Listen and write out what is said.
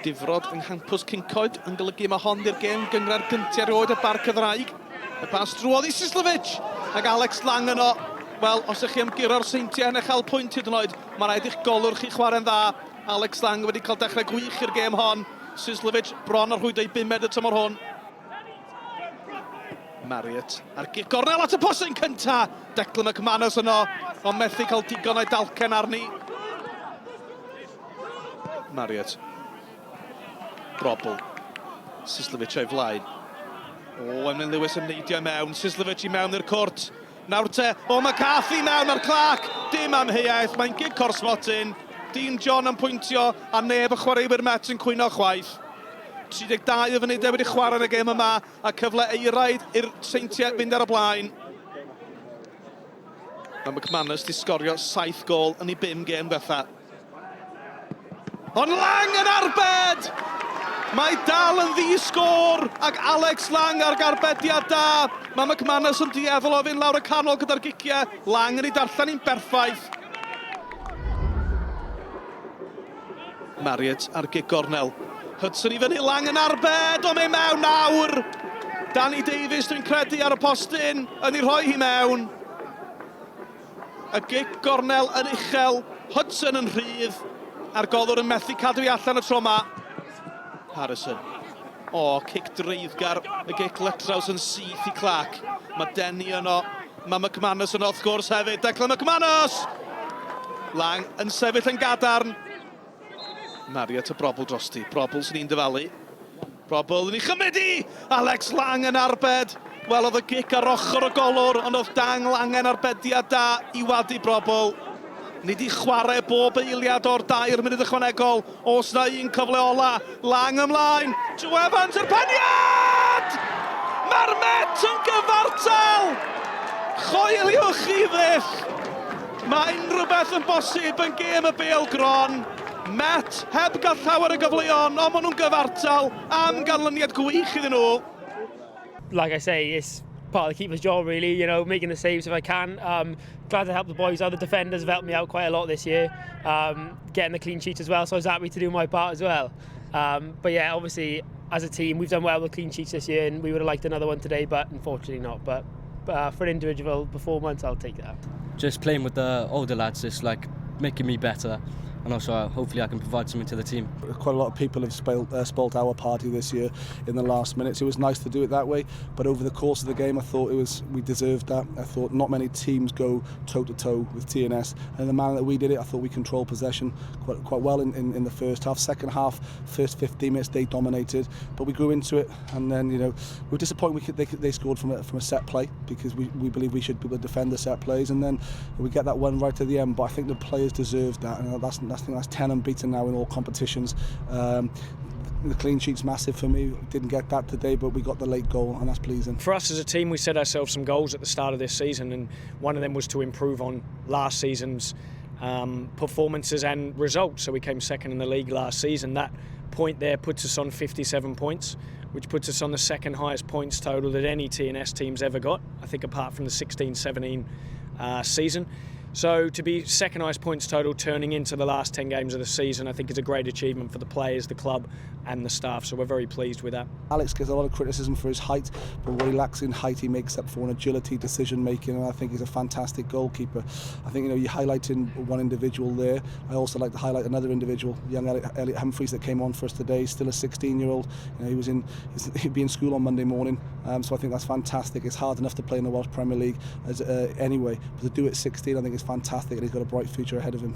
Difrod yng nghampws Cyncoed yn golygu mae hon i'r gêm gyngrair gyntiau erioed y bar Cydraig. Y pas drwodd i Sislovic ac Alex Lang yno. Wel, os ych chi am guro'r Seintiau yn eich cael pwynt hyd yn oed, mae rhaid i'ch golwr chi chwarae'n dda. Alex Lang wedi cael dechrau gwych i'r gêm hon. Sislovic bron ar rhwydo i 5 y tymor hwn. Marriott ar gig gornel at y posyn cynta. Declan McManus yno, ond methu cael digon o'i dalcen arni. Marriott. Brobl. Sislovic o'i flaen. O, Emlyn Lewis yn neidio mewn. Sislovic i mewn i'r cwrt. Nawr te, o McCarthy mewn ar Clark. Dim amheuaeth, mae'n gig corsmotyn. Dean John yn pwyntio, a neb y chwaraewyr Met yn cwyno chwaith. 32 o funudau wedi chwarae yn y gêm yma, a cyfle eiraid i'r Seintiau fynd ar y blaen. Mae McManus di sgorio 7 gol yn ei 5 gêm gwetha. Ond Lang yn arbed! Mae dal yn ddi-sgôr, ac Alex Lang ar garbediad da. Mae McManus yn dieddol o fynd lawr y canol gyda'r gigiau. Lang yn ei darllen i'n berffaith. Marriott ar gig gornel. Hudson i fyny, Lang yn arbed, o mae mewn nawr. Danny Davies dwi'n credu ar y postyn, yn ei rhoi hi mewn. Y gig gornel yn uchel, Hudson yn rhydd, a'r golwr yn methu cadw i allan y tro yma. Harrison. O, cic dreiddgar, y gic Letraws yn syth i Clark. Mae Denny yno, mae McManus yno wrth gwrs hefyd. Declan McManus! Lang yn sefyll yn gadarn. Marriott y Brobl drosti. Brobl sy'n un dyfalu. Brobl yn ei chymryd i! Alex Lang yn arbed. Wel, oedd y gic ar ochr y golwr, ond oedd Dang Lang yn arbediad da i wadu Brobl. Ni di chwarae bob eiliad o'r 2 munud ychwanegol. Os na un cyfle ola, Lang ymlaen. Joe Evans yr peniad! Mae'r Met yn gyfartal! Choeliwch chi ddill! Mae unrhyw beth yn bosib yn gêm y Pêl-droed. Met heb gael llawer y gyfleon, ond maen nhw'n gyfartal am ganlyniad gwych iddyn nhw. Like I say, it's part of the keeper's job really, you know, making the saves if I can. Glad to help the boys. Other defenders have helped me out quite a lot this year, getting the clean sheet as well, so I was happy to do my part as well. But yeah, obviously, as a team, we've done well with clean sheets this year, and we would have liked another one today, but unfortunately not. But for an individual performance, I'll take that. Just playing with the older lads is like making me better. And also, hopefully I can provide something to the team. Quite a lot of people have spoilt our party this year in the last minutes. It was nice to do it that way, but over the course of the game I thought we deserved that. I thought not many teams go toe-to-toe with TNS, and in the manner that we did it, I thought we controlled possession quite well in the first half. Second half, first 15 minutes they dominated, but we grew into it, and then we were disappointed they scored from a set play, because we believe we should be able to defend the set plays, and then we get that one right at the end. But I think the players deserved that, and I think that's 10 unbeaten now in all competitions. The clean sheet's massive for me. Didn't get that today, but we got the late goal, and that's pleasing. For us as a team, we set ourselves some goals at the start of this season, and one of them was to improve on last season's performances and results. So we came second in the league last season. That point there puts us on 57 points, which puts us on the second highest points total that any TNS team's ever got, I think, apart from the 16-17 season. So to be second highest points total turning into the last 10 games of the season, I think is a great achievement for the players, the club and the staff, so we're very pleased with that. Alex gets a lot of criticism for his height, but what he lacks in height he makes up for in agility, decision making, and I think he's a fantastic goalkeeper. I think you're highlighting one individual there. I also like to highlight another individual, young Elliot Humphreys, that came on for us today, still a 16-year-old. He'd be in school on Monday morning, so I think that's fantastic. It's hard enough to play in the Welsh Premier League anyway, but to do it at 16 I think is fantastic, and he's got a bright future ahead of him.